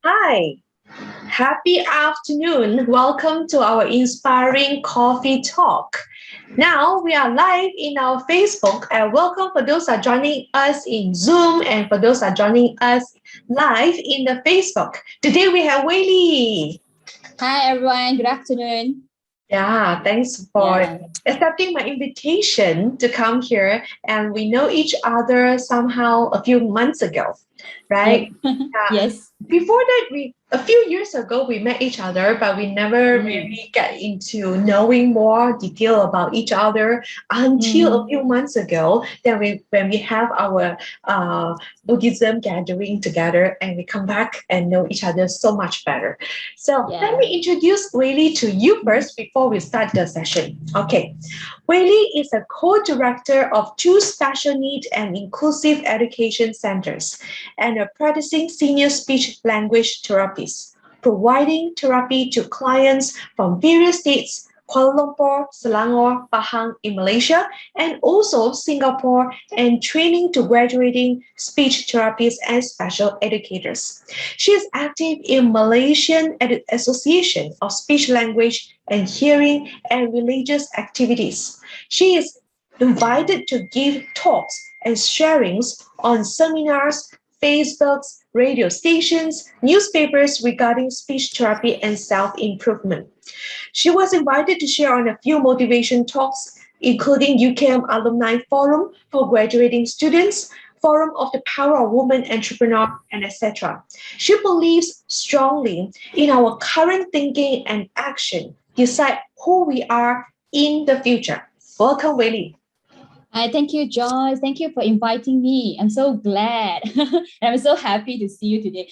Hi, happy afternoon. Welcome to our inspiring coffee talk. Now we are live in our Facebook and welcome for those who are joining us in Zoom and for those who are joining us live in the Facebook. Today we have Wei Li. Hi everyone, good afternoon. Yeah, thanks for Yeah. accepting my invitation to come here. And we know each other somehow a few months ago, Yep. right? Yeah. Yes. Before that, we a few years ago we met each other, but we never Mm. really get into knowing more detail about each other until a Mm. few months ago. Then when we have our Buddhism gathering together, and we come back and know each other so much better. So let Yeah. me introduce Wei Li to you Mm. first before we start the session. Okay, Wei Li is a co-director of two special need and inclusive education centers and a practicing senior speech language therapist, providing therapy to clients from various states, Kuala Lumpur, Selangor, Pahang in Malaysia, and also Singapore, and training to graduating speech therapists and special educators. She is active in Malaysian Association of Speech Language and Hearing and religious activities. She is invited to give talks and sharings on seminars, Facebooks, radio stations, newspapers regarding speech therapy and self-improvement. She was invited to share on a few motivation talks, including UKM Alumni Forum for graduating students, Forum of the Power of Women Entrepreneur, and etc. She believes strongly in our current thinking and action decide who we are in the future. Welcome, Wei Li. Hi, thank you, Joyce. Thank you for inviting me. I'm so glad. And I'm so happy to see you today.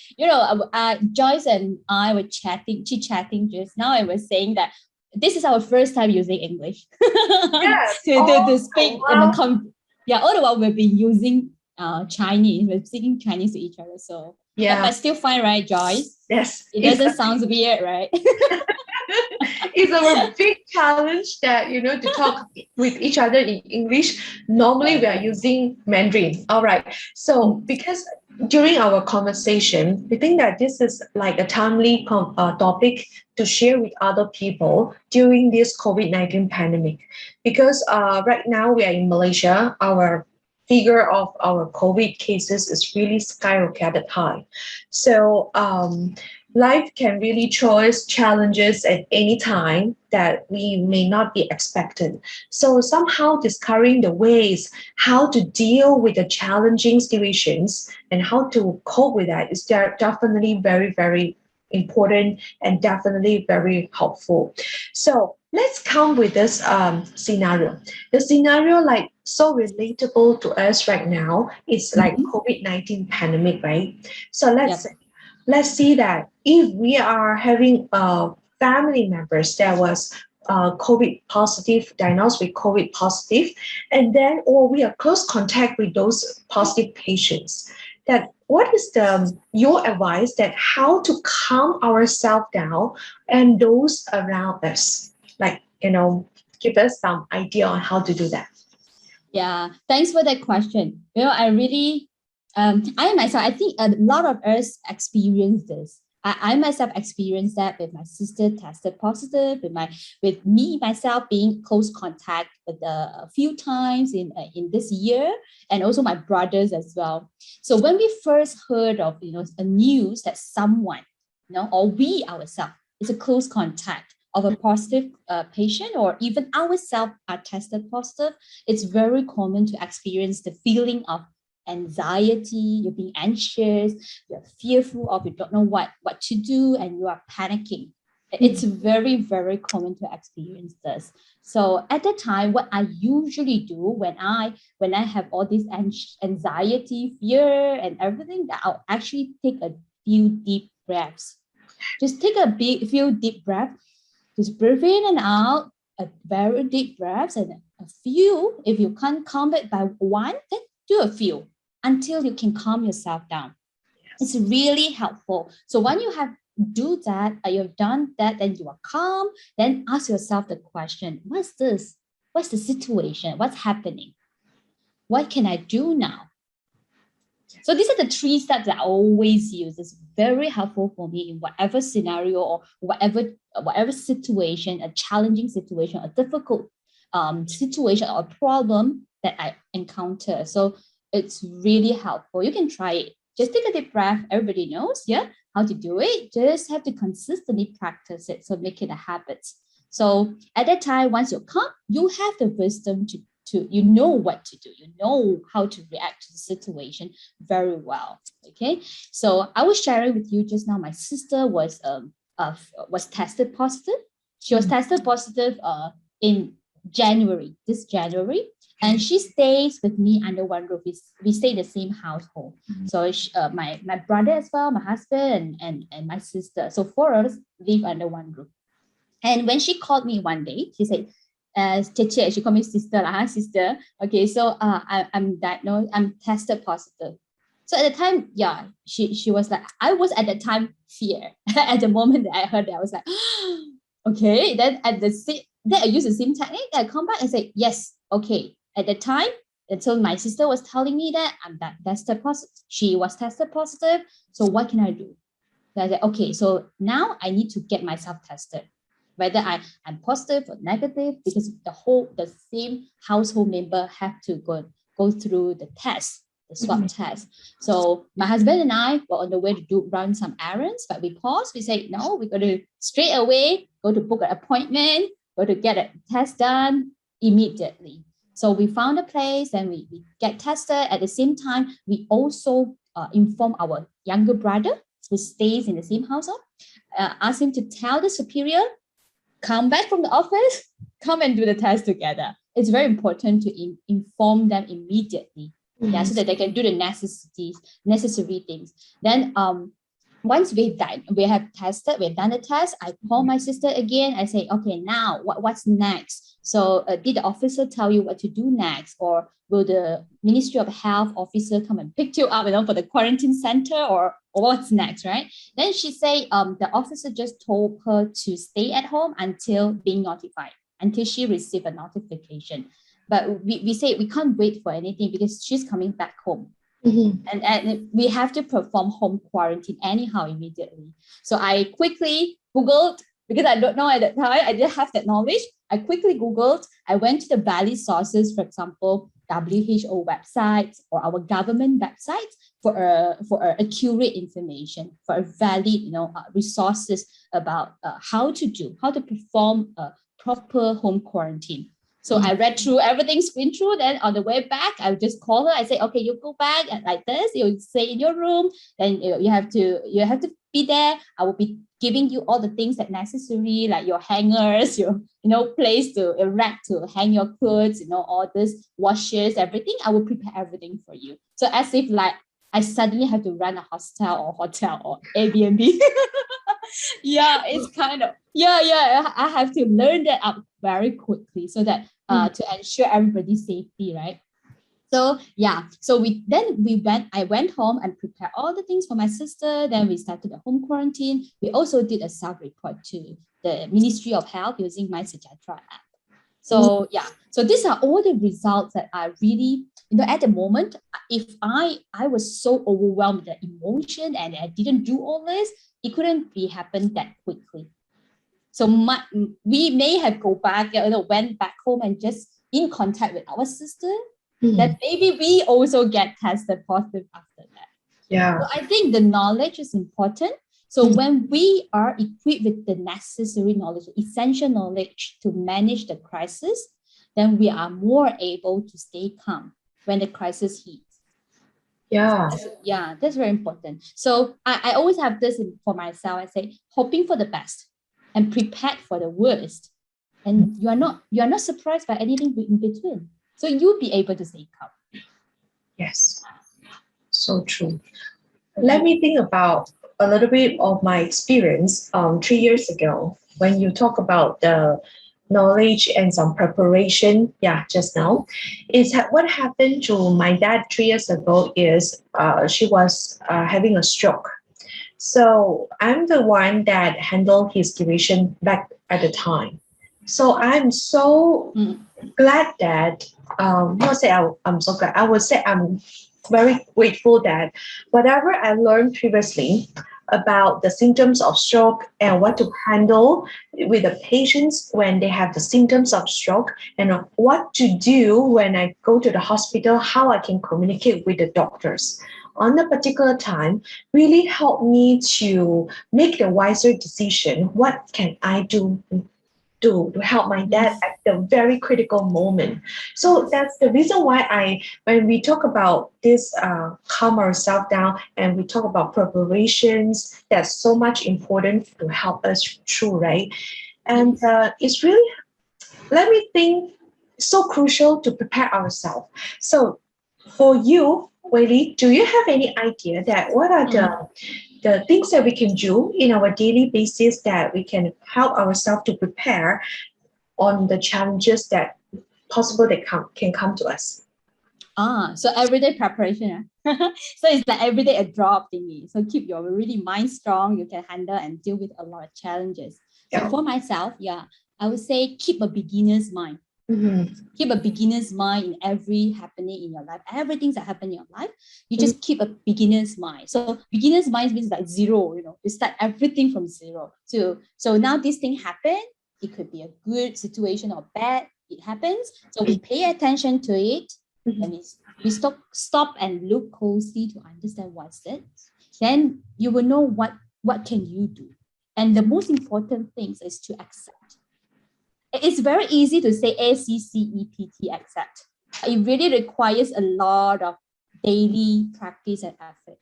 Joyce and I were chit-chatting just now. I was saying that this is our first time using English Yes. to Oh, speak wow. all the while we've been using Chinese. We're speaking Chinese to each other. So, Yeah. but still fine, right, Joyce? Yes. It doesn't sound weird, right? It's a big challenge that to talk with each other in English. Normally we Yeah. are using Mandarin. All right. So Mm. because during our conversation, we think that this is like a timely topic to share with other people during this COVID-19 pandemic. Because right now we are in Malaysia, our figure of our COVID cases is really skyrocketed high. So life can really throw us challenges at any time that we may not be expected. So somehow discovering the ways how to deal with the challenging situations and how to cope with that is definitely very, very important and definitely very helpful. So let's come with this scenario. The scenario like so relatable to us right now is like Mhm. COVID-19 pandemic, right? So Yep. let's see that if we are having family members that was COVID positive, diagnosed with COVID positive, and then or we are close contact with those positive patients, that what is the your advice that how to calm ourselves down and those around us, like give us some idea on how to do that. Yeah, thanks for that question. I really, I myself, I think a lot of us experience this. I myself experienced that with my sister tested positive, with me myself being close contact with a few times in this year, and also my brothers as well. So when we first heard of a news that someone, or we ourselves is a close contact of a positive patient, or even ourselves are tested positive, it's very common to experience the feeling of anxiety. You're being anxious, you're fearful of, you don't know what to do, and you are panicking. It's very, very common to experience this. So at the time, what I usually do when I have all this anxiety, fear, and everything, that I'll actually take a few deep breaths. Just take few deep breaths. Just breathe in and out, a very deep breaths, and a few. If you can't calm it by one, then do a few until you can calm yourself down. It's really helpful. So when you have do that, you've done that, then you are calm, then ask yourself the question, what's this? What's the situation? What's happening? What can I do now? So these are the 3 steps that I always use. It's very helpful for me in whatever scenario or whatever situation, a challenging situation, a difficult situation or problem that I encounter. So it's really helpful. You can try it. Just take a deep breath. Everybody knows, yeah, how to do it. Just have to consistently practice it. So make it a habit. So at that time, once you're calm, you have the wisdom to you know what to do, you know how to react to the situation very well. Okay, so I was sharing with you just now. My sister was tested positive. She was tested positive in this January, and she stays with me under one roof. We stay in the same household. So my brother as well, my husband, and my sister. So 4 of us live under one roof. And when she called me one day, she said, Cheche, she called me sister, sister. Okay, so I'm diagnosed, I'm tested positive. So at the time, yeah, she was like, I was at the time fear. At the moment that I heard that, I was like, okay. Then then I used the same technique. I come back and say, yes, okay. At the time, until my sister was telling me that I'm tested positive, she was tested positive. So what can I do? So I said, okay, so now I need to get myself tested, whether I'm positive or negative, because the same household member have to go through the test, the swab test. So my husband and I were on the way to run some errands, but we paused. We said, no, we're going to straight away go to book an appointment, go to get a test done immediately. So we found a place and we get tested. At the same time, we also inform our younger brother who stays in the same household, ask him to tell the superior, come back from the office, come and do the test together. It's very important to inform them immediately, yeah, so that they can do the necessary things. Then once we have tested, we've done the test, I call my sister again. I say, okay, now what's next? So did the officer tell you what to do next? Or will the Ministry of Health officer come and pick you up, for the quarantine center, or what's next, right? Then she say, the officer just told her to stay at home until being notified, until she received a notification. But we say we can't wait for anything because she's coming back home. And we have to perform home quarantine anyhow immediately. So I quickly Googled, because I don't know at that time, I didn't have that knowledge. I quickly Googled, I went to the valid sources, for example, WHO websites or our government websites for a accurate information, for a valid, resources about how to perform a proper home quarantine. So I read through everything, screen through. Then on the way back, I would just call her. I say, okay, you go back like this. You stay in your room. Then you have to be there. I will be giving you all the things that necessary, like your hangers, your place to erect to hang your clothes, all this washes, everything. I will prepare everything for you. So as if like I suddenly have to run a hotel or Airbnb. Yeah, it's kind of I have to learn that up very quickly so that to ensure everybody's safety, right? So I went home and prepared all the things for my sister. Then we started the home quarantine. We also did a self-report to the Ministry of Health using my Sejahtera app. So so these are all the results that are really, at the moment, if I was so overwhelmed with the emotion and I didn't do all this, it couldn't be happened that quickly. So we may have went back home and just in contact with our sister, that maybe we also get tested positive after that. Yeah. So I think the knowledge is important. So when we are equipped with the necessary knowledge, essential knowledge to manage the crisis, then we are more able to stay calm when the crisis hits. Yeah. That's very important. So I always have this for myself. I say, hoping for the best and prepared for the worst. And you are not surprised by anything in between. So you'll be able to stay calm. Yes. So true. Let me think about a little bit of my experience 3 years ago when you talk about the knowledge and some preparation. Yeah, just now. What happened to my dad 3 years ago is she was having a stroke. So I'm the one that handled his situation back at the time. So I'm so glad that, not say I'm so glad, I would say I'm very grateful that whatever I learned previously about the symptoms of stroke and what to handle with the patients when they have the symptoms of stroke, and what to do when I go to the hospital, how I can communicate with the doctors on a particular time, really helped me to make the wiser decision. What can I do to help my dad Yes. at the very critical moment? So that's the reason why when we talk about this, calm ourselves down, and we talk about preparations, that's so much important to help us through, right? And Yes. it's really, let me think, so crucial to prepare ourselves. So for you, Wei Li, do you have any idea that what are the things that we can do in our daily basis that we can help ourselves to prepare on the challenges that possible that can come to us? So everyday preparation. So it's like everyday a drop thingy. So keep your really mind strong. You can handle and deal with a lot of challenges. So Yeah. for myself, I would say keep a beginner's mind. Mm-hmm. Keep a beginner's mind in every happening in your life. Everything that happen in your life, you just keep a beginner's mind. So beginner's mind means like zero. You start everything from zero. So now this thing happened. It could be a good situation or bad. It happens. So we pay attention to it, and we stop and look closely to understand what's it. Then you will know what can you do. And the most important thing is to accept. It's very easy to say ACCEPT, accept. It really requires a lot of daily practice and effort,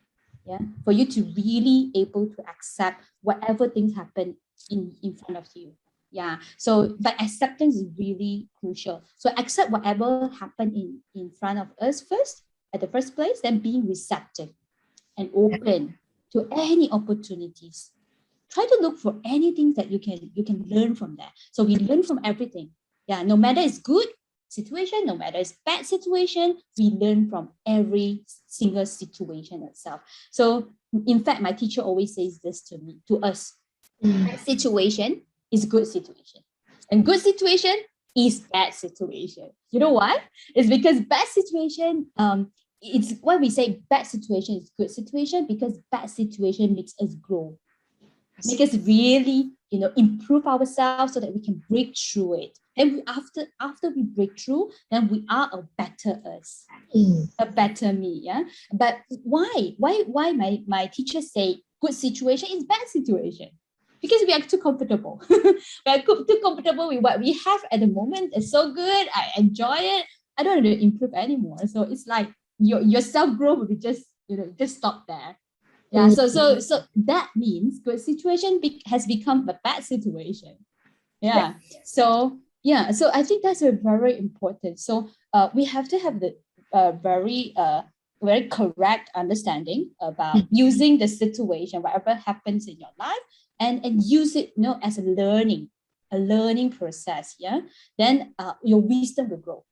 for you to really able to accept whatever things happen in front of you. But acceptance is really crucial. So accept whatever happened in front of us first, at the first place, then being receptive and open to any opportunities. Try to look for anything that you can learn from that. So we learn from everything. No matter it's good situation, no matter it's bad situation, we learn from every single situation itself. So in fact, my teacher always says this to us: bad situation is good situation, and good situation is bad situation. You know why? It's because bad situation, it's why we say bad situation is good situation, because bad situation makes us grow, make us really improve ourselves so that we can break through it. And after we break through, then we are a better us, a better me. But why my teacher say good situation is bad situation? Because we are too comfortable. We are too comfortable with what we have at the moment. It's so good, I enjoy it, I don't want to improve anymore. So it's like your self growth will be just stop there. So that means good situation has become a bad situation. Yeah. So I think that's a very important. So we have to have the very correct understanding about using the situation, whatever happens in your life, and use it as a learning process. Then your wisdom will grow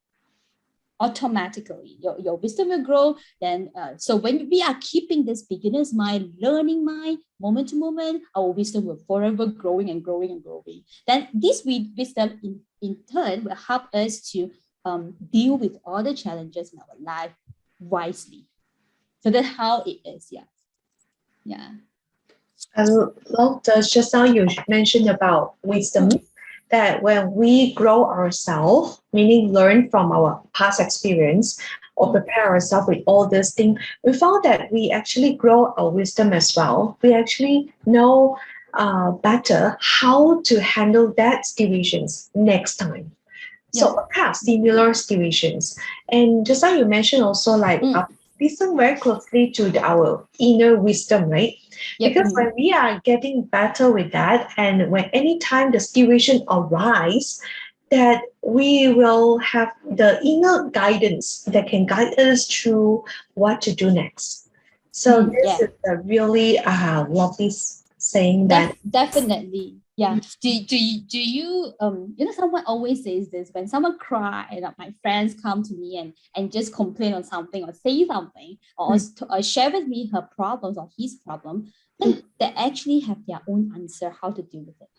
automatically. Your wisdom will grow. Then so when we are keeping this beginner's mind, learning mind, moment to moment, our wisdom will forever growing and growing and growing. Then this wisdom in turn will help us to deal with all the challenges in our life wisely. So that's how it is. Yeah. I love the just now you mentioned about wisdom, that when we grow ourselves, meaning learn from our past experience or prepare ourselves with all these things, we found that we actually grow our wisdom as well. We actually know better how to handle that situations next time. So perhaps similar situations. And just like you mentioned also, like listen very closely to our inner wisdom, right? Because when we are getting better with that, and when anytime the situation arise, that we will have the inner guidance that can guide us through what to do next. So this is a really lovely saying that. Definitely. Do you someone always says this when someone cry, and my friends come to me and just complain on something or say something, or share with me her problems or his problem, then they actually have their own answer how to deal with it.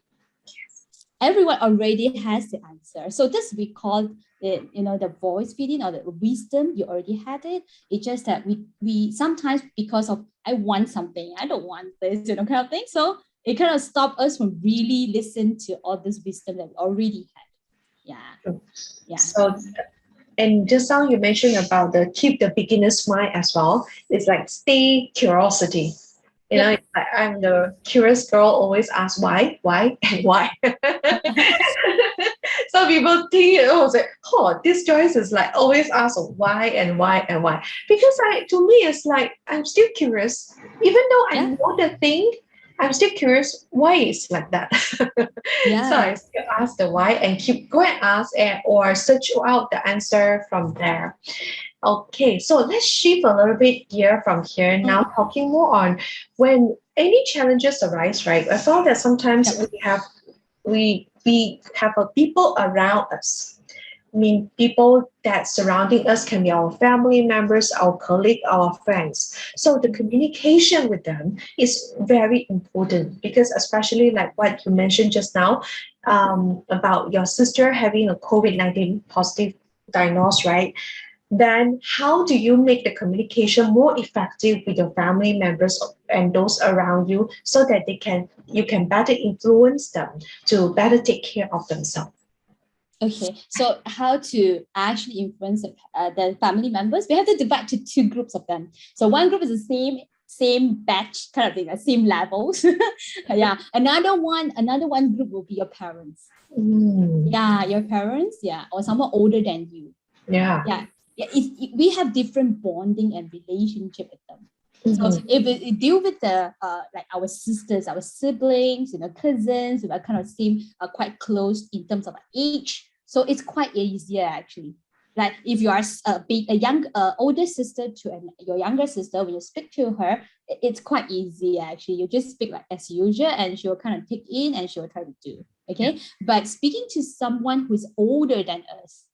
everyone already has the answer. So this we call it, the voice feeding or the wisdom. You already had it. It's just that we sometimes, because of I want something, I don't want this, kind of thing. So it kind of stopped us from really listen to all this wisdom that we already had. Yeah. Yeah. So, and just now you mentioned about the keep the beginner's mind as well. It's like stay curiosity. It's like I'm the curious girl, always ask why, and why. Some people think, it's like, this Joyce is like always ask why and why and why. Because to me, it's like I'm still curious, even though I know the thing. I'm still curious why it's like that. So I still ask the why and keep go and ask or search out the answer from there. Okay, so let's shift a little bit here from here now, talking more on when any challenges arise, right? I found that sometimes we have people around us. I mean, people that surrounding us can be our family members, our colleague, our friends. So the communication with them is very important because, especially like what you mentioned just now, about your sister having a COVID-19 positive diagnosis, right? Then how do you make the communication more effective with your family members and those around you so that you can better influence them to better take care of themselves? Okay, so how to actually influence the family members? We have to divide to two groups of them. So one group is the same batch kind of thing, like same levels. Yeah. Another one group will be your parents. Yeah, your parents. Yeah, or someone older than you. Yeah. We have different bonding and relationship with them. So if we deal with the like our sisters, our siblings, cousins, we are kind of same, quite close in terms of age. So it's quite easier actually. Like if you are a older sister to your younger sister, when you speak to her, it's quite easy actually. You just speak like as usual, and she'll kind of take in and she'll try to do. Okay, but speaking to someone who's older than us,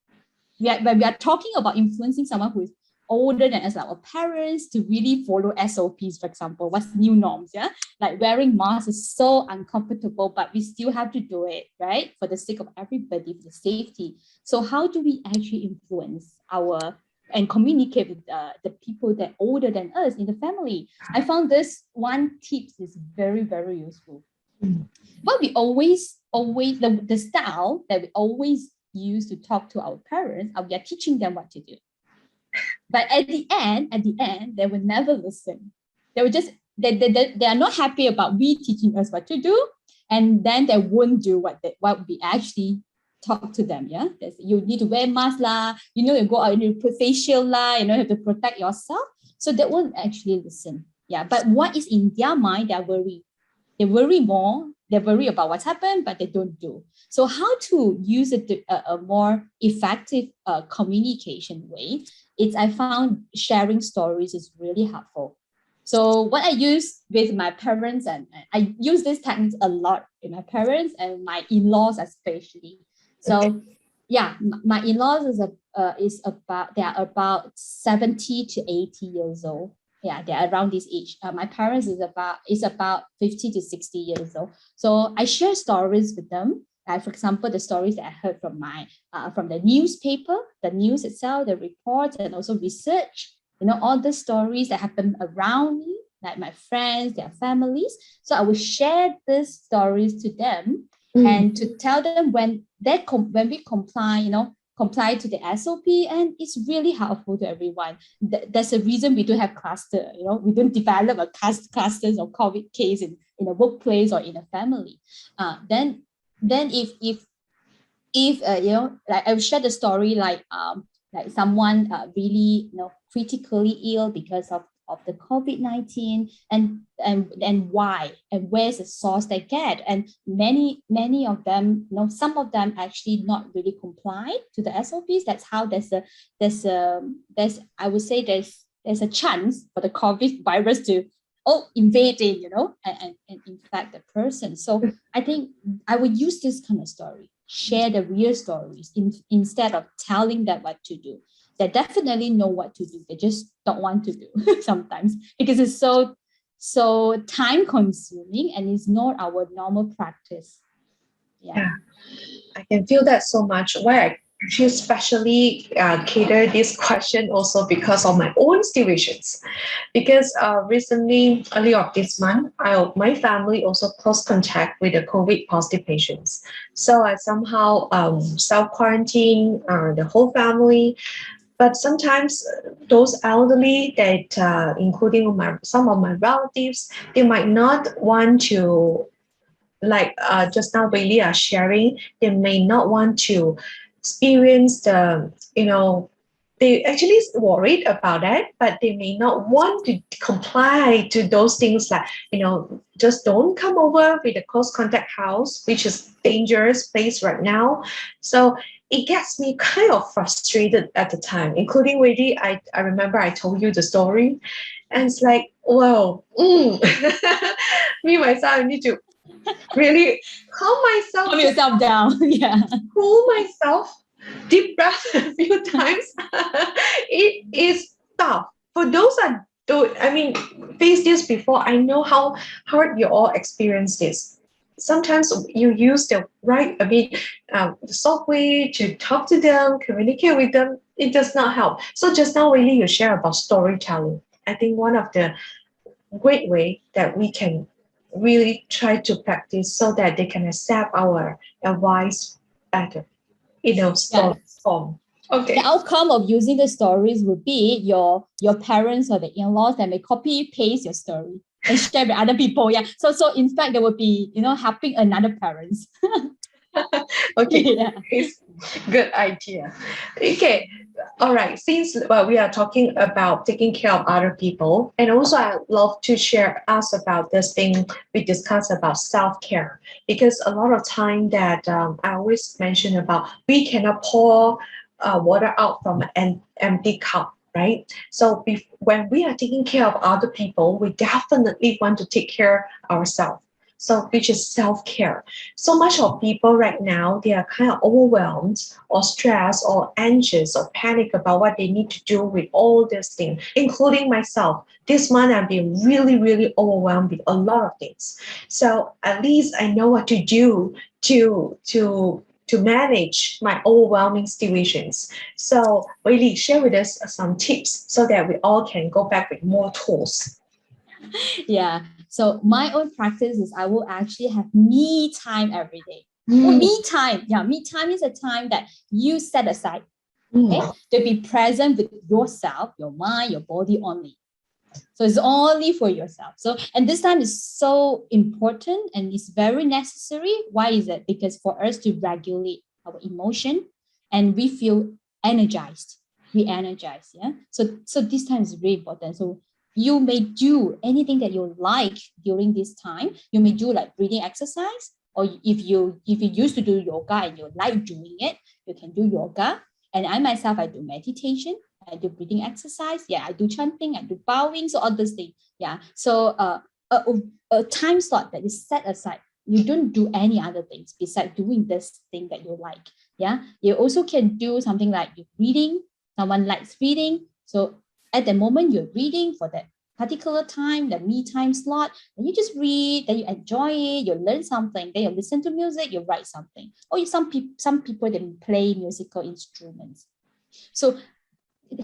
when we are talking about influencing someone who is older than us, like our parents, to really follow SOPs, for example, what's new norms, like wearing masks is so uncomfortable, but we still have to do it, right? For the sake of everybody, for the safety. So how do we actually influence and communicate with the people that are older than us in the family? I found this one tip is very, very useful. But we always the style that we always use to talk to our parents, we are teaching them what to do. But at the end, they will never listen. They will just they are not happy about we teaching us what to do, and then they won't do what we actually talk to them. Yeah, you need to wear mask lah. You go out, you put facial lah. You have to protect yourself. So they won't actually listen. Yeah, but what is in their mind? They are worried. They worry more. They worry about what's happened, but they don't do. So how to use it to a more effective communication way? I found sharing stories is really helpful. So what I use with my parents, and I use these techniques a lot with my parents and my in-laws especially. So yeah, my in-laws they are about 70 to 80 years old. Yeah, they're around this age. My parents is about 50 to 60 years old. So I share stories with them. For example, the stories that I heard from the newspaper, the news itself, the reports, and also research. All the stories that happen around me, like my friends, their families. So I will share these stories to them and to tell them when we comply to the SOP, and it's really helpful to everyone. There's a reason we don't have cluster. We don't develop a clusters of COVID case in a workplace or in a family. Then if like I share the story like someone really critically ill because of the COVID-19 and why and where's the source they get, and many of them, some of them actually not really comply to the SOPs. That's how there's I would say there's a chance for the COVID virus to invading, and infect the person. So I think I would use this kind of story, share the real stories instead of telling them what to do. They definitely know what to do. They just don't want to do sometimes because it's so time consuming and it's not our normal practice. Yeah. I can feel that so much. Why I feel specially cater this question also because of my own situations. Because recently, early of this month, my family also close contact with the COVID positive patients. So I somehow self quarantine the whole family. But sometimes those elderly that, including some of my relatives, they might not want to, like just now really are sharing, they may not want to experience the, they actually worried about that, but they may not want to comply to those things like, just don't come over with a close contact house, which is dangerous place right now. So it gets me kind of frustrated at the time, including really, I remember I told you the story, and it's like, wow, me myself, I need to really calm myself, Calm just yourself down. Yeah. cool myself, deep breath a few times. It is tough. For those that don't, I mean, face this before, I know how hard you all experience this. Sometimes you use the right, the soft way to talk to them, communicate with them. It does not help. So just now, really, you share about storytelling. I think one of the great way that we can really try to practice so that they can accept our advice better, Yeah. story form. The Okay. outcome of using the stories would be your parents or the in-laws that may copy paste your story and share with other people. Yeah. So in fact, they would be helping another parents. Okay. Yeah. It's good idea. Okay. All right. Since we are talking about taking care of other people, and also I love to share us about this thing we discussed about self-care, because a lot of time that I always mention about, we cannot pour water out from an empty cup, right? So when we are taking care of other people, we definitely want to take care ourselves. So which is self-care. So much of people right now, they are kind of overwhelmed or stressed or anxious or panic about what they need to do with all these things, including myself. This month I've been really, really overwhelmed with a lot of things. So at least I know what to do to manage my overwhelming situations. So really share with us some tips so that we all can go back with more tools. Yeah. So my own practice is I will actually have me time every day. Oh, Mm, me time. Yeah, me time is a time that you set aside, okay, mm, to be present with yourself, your mind, your body only. So it's only for yourself. So, and this time is so important and it's very necessary. Why is it? Because for us to regulate our emotion and we feel energized, we energize. Yeah. So this time is very important. So you may do anything that you like during this time. You may do like breathing exercise, or if you used to do yoga and you like doing it, you can do yoga. And I myself, I do meditation, I do breathing exercise. Yeah, I do chanting, I do bowing, so all those things. Yeah. So a time slot that is set aside. You don't do any other things besides doing this thing that you like. Yeah. You also can do something like you're reading. Someone likes reading. So at the moment you're reading for that particular time, the me time slot, and you just read, then you enjoy it, you learn something, then you listen to music, you write something. Or some people they play musical instruments. So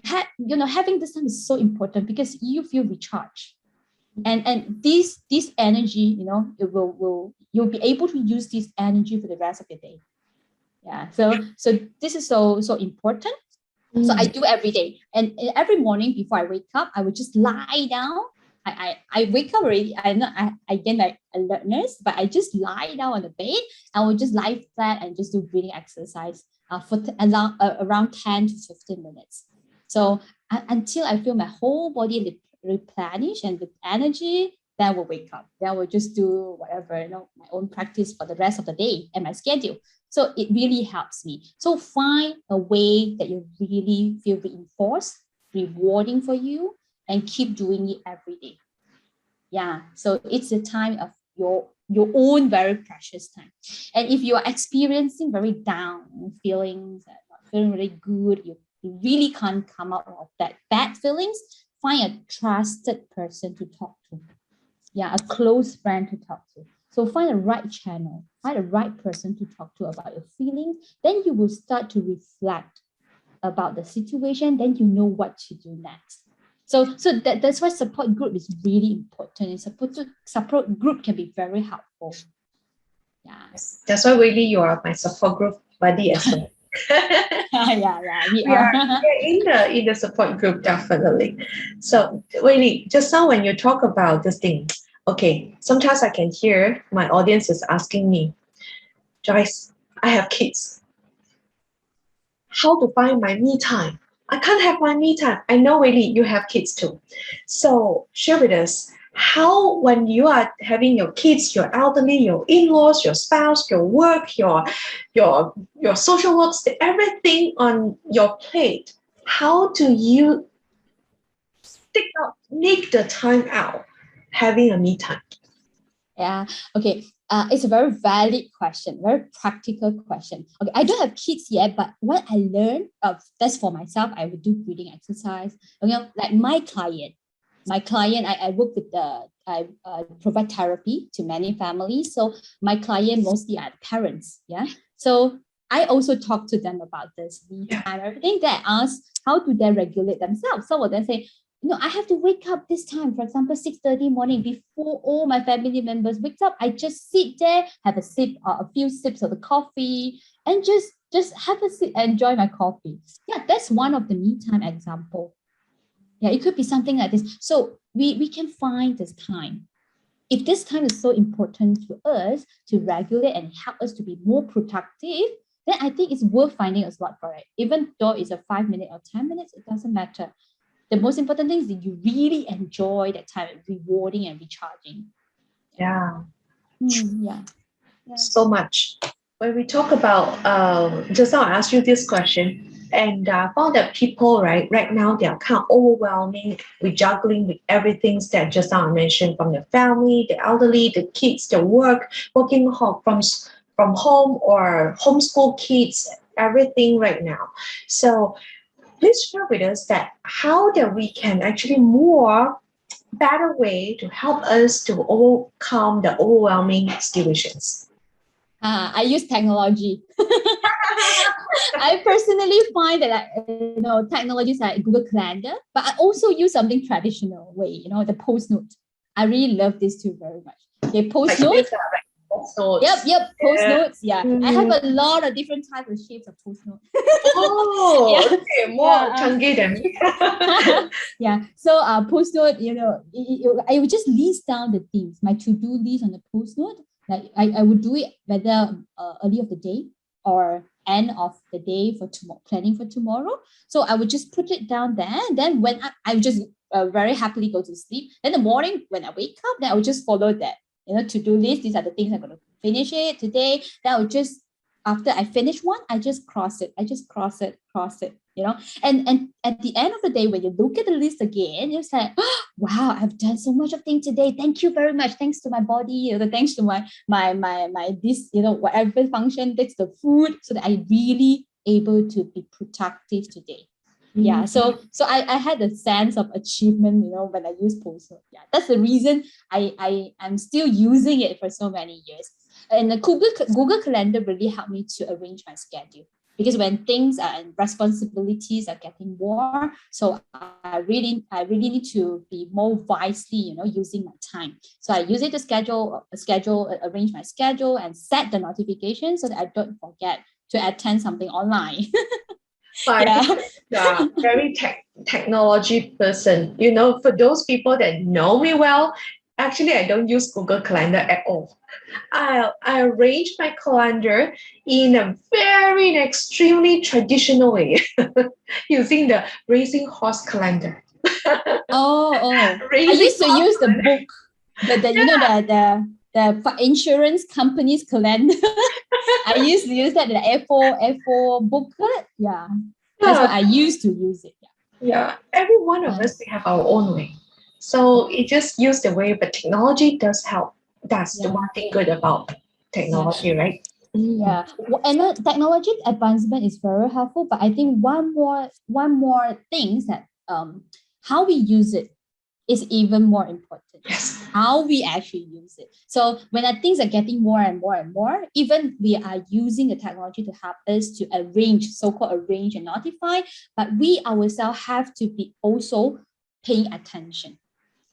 having this time is so important because you feel recharged, and this energy, it will you'll be able to use this energy for the rest of the day. Yeah. So this is so important. So I mm. do every day, and every morning before I wake up, I would just lie down. I wake up already. I get like alertness, but I just lie down on the bed. I will just lie flat and just do breathing exercise for around 10 to 15 minutes. So until I feel my whole body replenish and with energy, then I will wake up. Then I will just do whatever, my own practice for the rest of the day and my schedule. So it really helps me. So find a way that you really feel reinforced, rewarding for you, and keep doing it every day. Yeah. So it's a time of your own very precious time. And if you are experiencing very down feelings, not feeling really good, you really can't come out of that bad feelings, find a trusted person to talk to. Yeah, a close friend to talk to. So find the right channel. find the right person to talk to about your feelings. Then you will start to reflect about the situation. Then you know what to do next. So that's why support group is really important. And support group can be very helpful. Yeah. That's why really you are my support group buddy as well. Yeah, we We are. are in the support group, definitely. So Wei Li, just now when you talk about this thing, okay, sometimes I can hear my audience is asking me, Joyce, I have kids. How to find my me time? I can't have my me time. I know, Wei Li, you have kids too. So share with us how, when you are having your kids, your elderly, your in-laws, your spouse, your work, your social works, everything on your plate, how do you make the time out having a me time? Yeah. Okay. It's a very valid question, very practical question. Okay, I don't have kids yet, but what I learned that's for myself. I would do breathing exercise. Okay, like my client, I work with I provide therapy to many families. So my client mostly are parents. Yeah. So I also talk to them about this me time, everything. That I ask how do they regulate themselves. Some of them say, I have to wake up this time, for example, 6:30 morning before all my family members wake up. I just sit there, have a sip or a few sips of the coffee, and just have a sip, enjoy my coffee. Yeah, that's one of the me time example. Yeah, it could be something like this. So we can find this time. If this time is so important to us to regulate and help us to be more productive, then I think it's worth finding a slot for it. Even though it's a 5 minute or 10 minutes, it doesn't matter. The most important thing is that you really enjoy that time, rewarding and recharging. Yeah. Yeah. So much. When we talk about, just now I asked you this question, and I found that people, right now, they are kind of overwhelming with juggling with everything that just now I mentioned, from the family, the elderly, the kids, the work, working from home or homeschool kids, everything right now. So please share with us that how that we can actually more better way to help us to overcome the overwhelming situations. I use technology. I personally find that technologies like Google Calendar, but I also use something traditional way, the post note. I really love this too very much. Okay, post note. Post notes. Yep. Post notes. Yeah, I have a lot of different types of shapes of post note. Okay, more chunky than me. Yeah. So post note, I would just list down the things, my to-do list on the post note. Like I would do it whether early of the day or end of the day for tomorrow, planning for tomorrow. So I would just put it down there. And then when I would just very happily go to sleep. Then the morning when I wake up, then I would just follow that, to-do list. These are the things I'm going to finish it today. Then I would just, after I finish one, I just cross it. And at the end of the day, when you look at the list again, you're like, oh, wow, I've done so much of things today. Thank you very much. Thanks to my body, thanks to my this, whatever function, thanks to food, so that I really able to be productive today. Yeah, so I had a sense of achievement, when I use post-note. Yeah, that's the reason I'm still using it for so many years. And the Google Calendar really helped me to arrange my schedule, because when things and responsibilities are getting more, so I really need to be more wisely, using my time. So I use it to arrange my schedule and set the notifications so that I don't forget to attend something online. Yeah, very technology person. For those people that know me well, actually, I don't use Google Calendar at all. I arrange my calendar in a very extremely traditional way, using the racing horse calendar. I used to use the book, the insurance company's calendar. I used to use that, the A4 booklet. Yeah, that's what I used to use it. Yeah, every one of us, we have our own way. So it just use the way, but technology does help. That's the one thing good about technology, right? Yeah, and technology advancement is very helpful. But I think one more thing is that how we use it is even more important. Yes. How we actually use it. So when things are getting more and more and more, even we are using the technology to help us to arrange, so-called arrange and notify, but we ourselves have to be also paying attention.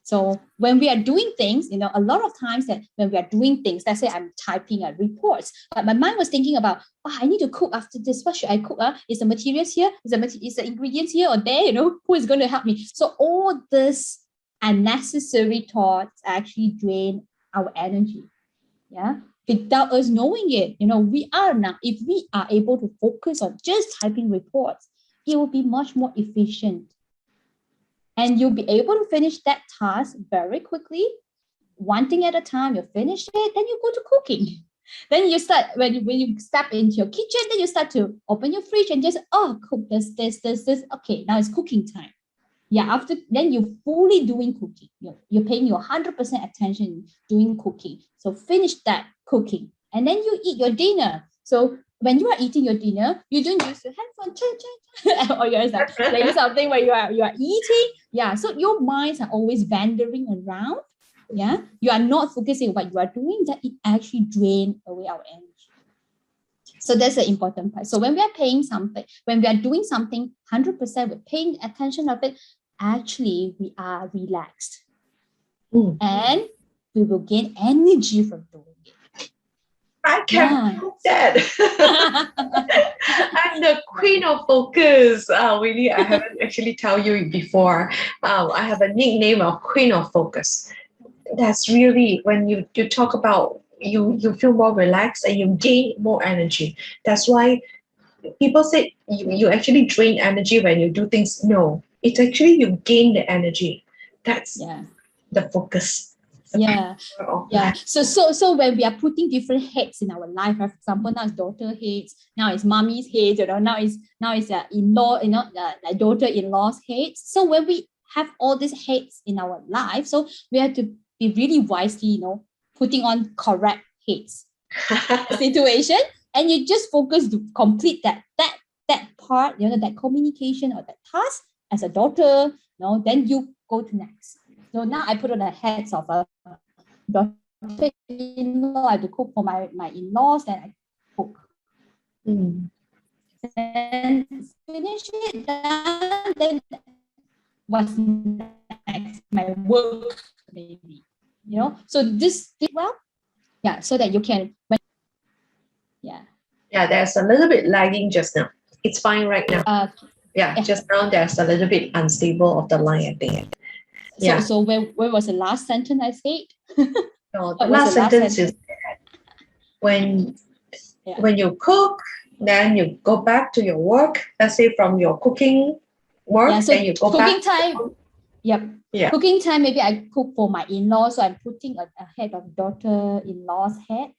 So when we are doing things, a lot of times that when we are doing things, let's say I'm typing a reports, but my mind was thinking about, I need to cook after this. What should I cook? Is the materials here? Is the ingredients here or there? Who is going to help me? So all this unnecessary thoughts actually drain our energy. Yeah. Without us knowing it, we are now, if we are able to focus on just typing reports, it will be much more efficient. And you'll be able to finish that task very quickly, one thing at a time. You finish it, then you go to cooking. Then you start, when you step into your kitchen, then you start to open your fridge and just, cook this. Okay, now it's cooking time. Yeah, then you're fully doing cooking. You're paying your 100% attention doing cooking. So finish that cooking. And then you eat your dinner. So when you are eating your dinner, you don't use your handphone, or you're playing something where you are eating. Yeah, so your minds are always wandering around. Yeah, you are not focusing on what you are doing, that it actually drains away our energy. So that's the important part. So when we are paying something, when we are doing something 100%, we're paying attention of it, actually we are relaxed. And we will gain energy from doing it. I can prove that. I'm the queen of focus. Really, I haven't actually tell you before. I have a nickname of Queen of Focus. That's really when you talk about you feel more relaxed and you gain more energy. That's why people say you actually drain energy when you do things. No, it's actually you gain the energy. That's the focus. Yeah. So when we are putting different heads in our life, for example, now it's daughter heads, now it's mommy's heads, now it's in-law, daughter-in-law's heads. So when we have all these heads in our life, so we have to be really wisely, putting on correct heads situation, and you just focus to complete that part, that communication or that task as a daughter. Then you go to next. So now I put on the heads of a daughter-in-law. I have to cook for my in-laws, and I cook. Then finish it, then what's next? My work, maybe. So this well, so that you can. There's a little bit lagging just now. It's fine right now. Just now there's a little bit unstable of the line, I think. So where was the last sentence I said? No, the last sentence is when you cook, then you go back to your work. Let's say from your cooking work, so then you go cooking back. Time. Yep. Yeah. Cooking time, maybe I cook for my in-law, so I'm putting a head of daughter-in-law's head.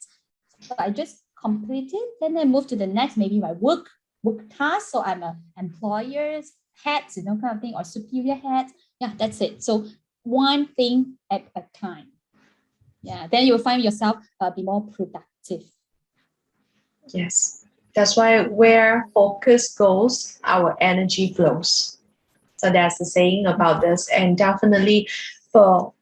So I just complete it, then I move to the next, maybe my work task. So I'm an employer's head, kind of thing, or superior head. Yeah, that's it. So one thing at a time. Yeah, then you'll find yourself be more productive. Yes, that's why where focus goes, our energy flows. So that's the saying about this, and definitely for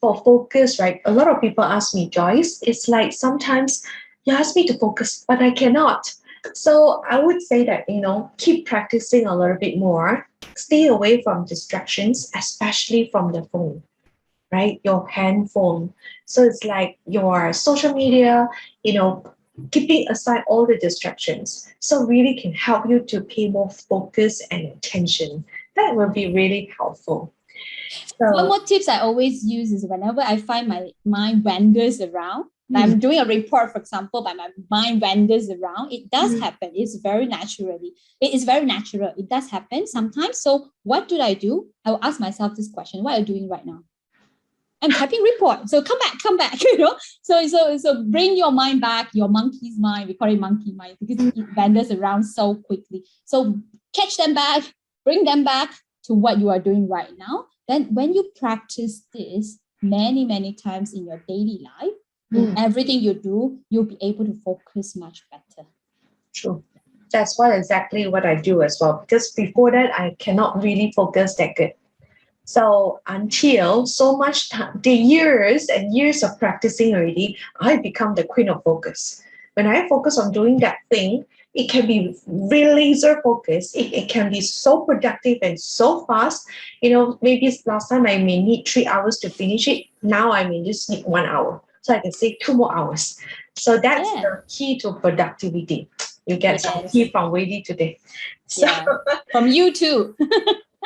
focus, right? A lot of people ask me, Joyce, it's like sometimes you ask me to focus, but I cannot. So I would say that, keep practicing a little bit more. Stay away from distractions, especially from the phone, right? Your handphone. So it's like your social media, keeping aside all the distractions. So really can help you to pay more focus and attention. That will be really helpful. So, one more tips I always use is whenever I find my mind wanders around, I'm doing a report, for example, but my mind wanders around. It does happen. It's very naturally. It is very natural. It does happen sometimes. So what do? I will ask myself this question: what are you doing right now? I'm typing report. So come back. So bring your mind back, your monkey's mind. We call it monkey mind because it wanders around so quickly. So catch them back, bring them back to what you are doing right now. Then when you practice this many times in your daily life, in everything you do, you'll be able to focus much better. True. That's exactly what I do as well. Because before that, I cannot really focus that good. So until so much time, the years and years of practicing already, I become the queen of focus. When I focus on doing that thing, it can be really laser focused. It can be so productive and so fast. Maybe last time I may need 3 hours to finish it. Now I may just need 1 hour. So I can save 2 more hours. So that's Yeah. the key to productivity. You get some Yes. key from Wei Li today. So Yeah. From you too.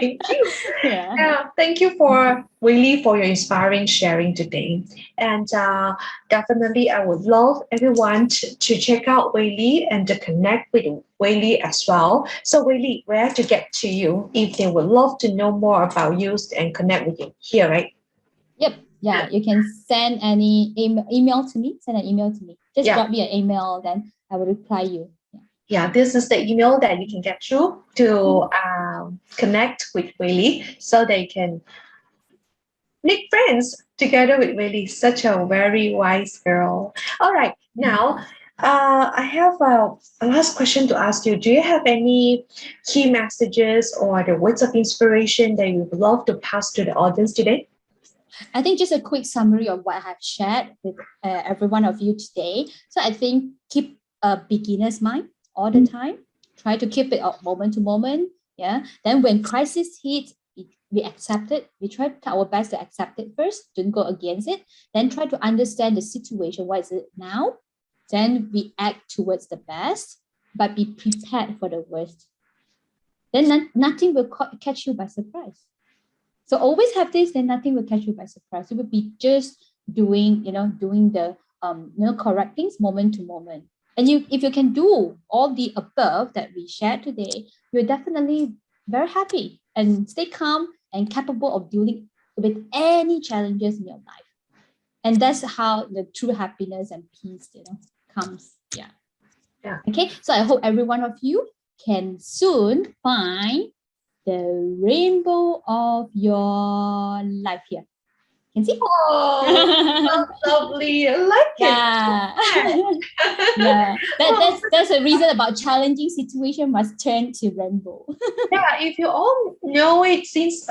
thank you. Yeah. Yeah, thank you for Wei Li for your inspiring sharing today. And definitely, I would love everyone to check out Wei Li and to connect with Wei Li as well. So, Wei Li, where to get to you if they would love to know more about you and connect with you? Here, right? Yep. Yeah. You can send any email to me. Send an email to me. Just Yeah. drop me an email, then I will reply you. Yeah. Yeah, this is the email that you can get through to connect with Wei Li so they can make friends together with Wei Li. Such a very wise girl. All right, now I have a last question to ask you. Do you have any key messages or the words of inspiration that you would love to pass to the audience today? I think just a quick summary of what I have shared with every one of you today. So I think keep a beginner's mind all the time. Try to keep it up moment to moment. Yeah. Then when crisis hits, we accept it. We try our best to accept it first. Don't go against it. Then try to understand the situation. What is it now? Then we act towards the best, but be prepared for the worst. Then nothing will catch you by surprise. So always have this, then nothing will catch you by surprise. It will be just doing the correct things moment to moment. And if you can do all the above that we shared today, you're definitely very happy and stay calm and capable of dealing with any challenges in your life. And that's how the true happiness and peace, comes. Yeah. Yeah. Okay. So I hope every one of you can soon find the rainbow of your life here. Can see? Oh, lovely. I like Yeah. it. Yeah. That's a reason about challenging situation must turn to rainbow. Yeah, if you all know it, since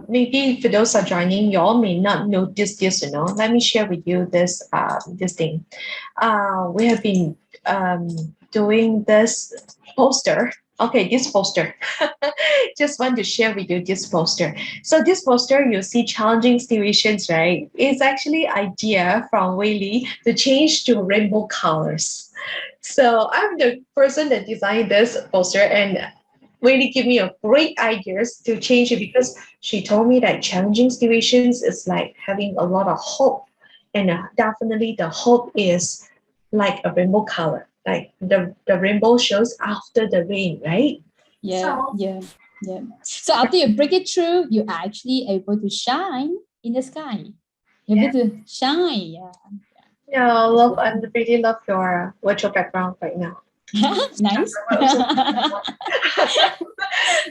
maybe for those are joining, you all may not notice this. Let me share with you this thing. We have been doing this poster. Okay, this poster. Just want to share with you this poster. So this poster, you see challenging situations, right? It's actually idea from Wei Li to change to rainbow colors. So I'm the person that designed this poster, and really give me a great ideas to change it because she told me that challenging situations is like having a lot of hope, and definitely the hope is like a rainbow color, like the rainbow shows after the rain, right? Yeah, So yeah, yeah. So after you break it through, you are actually able to shine in the sky. You're yeah, able to shine. Yeah. yeah, I That's love good. and really love your virtual background right now. Nice. I also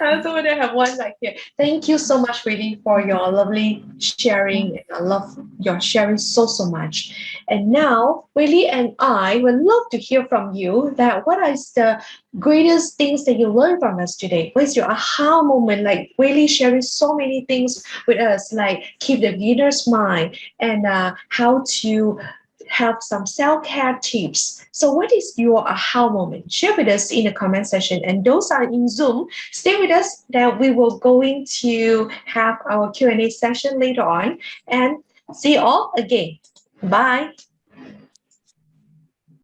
I also want to have one like here. Thank you so much, really, for your lovely sharing. And I love your sharing so much. And now, Willie and I would love to hear from you that what is the greatest things that you learned from us today? What is your aha moment? Like Willie sharing so many things with us, like keep the beginner's mind and how to have some self-care tips. So what is your aha moment? Share with us in the comment section. And those are in Zoom, stay with us that we will going to have our Q&A session later on. And see you all again. Bye.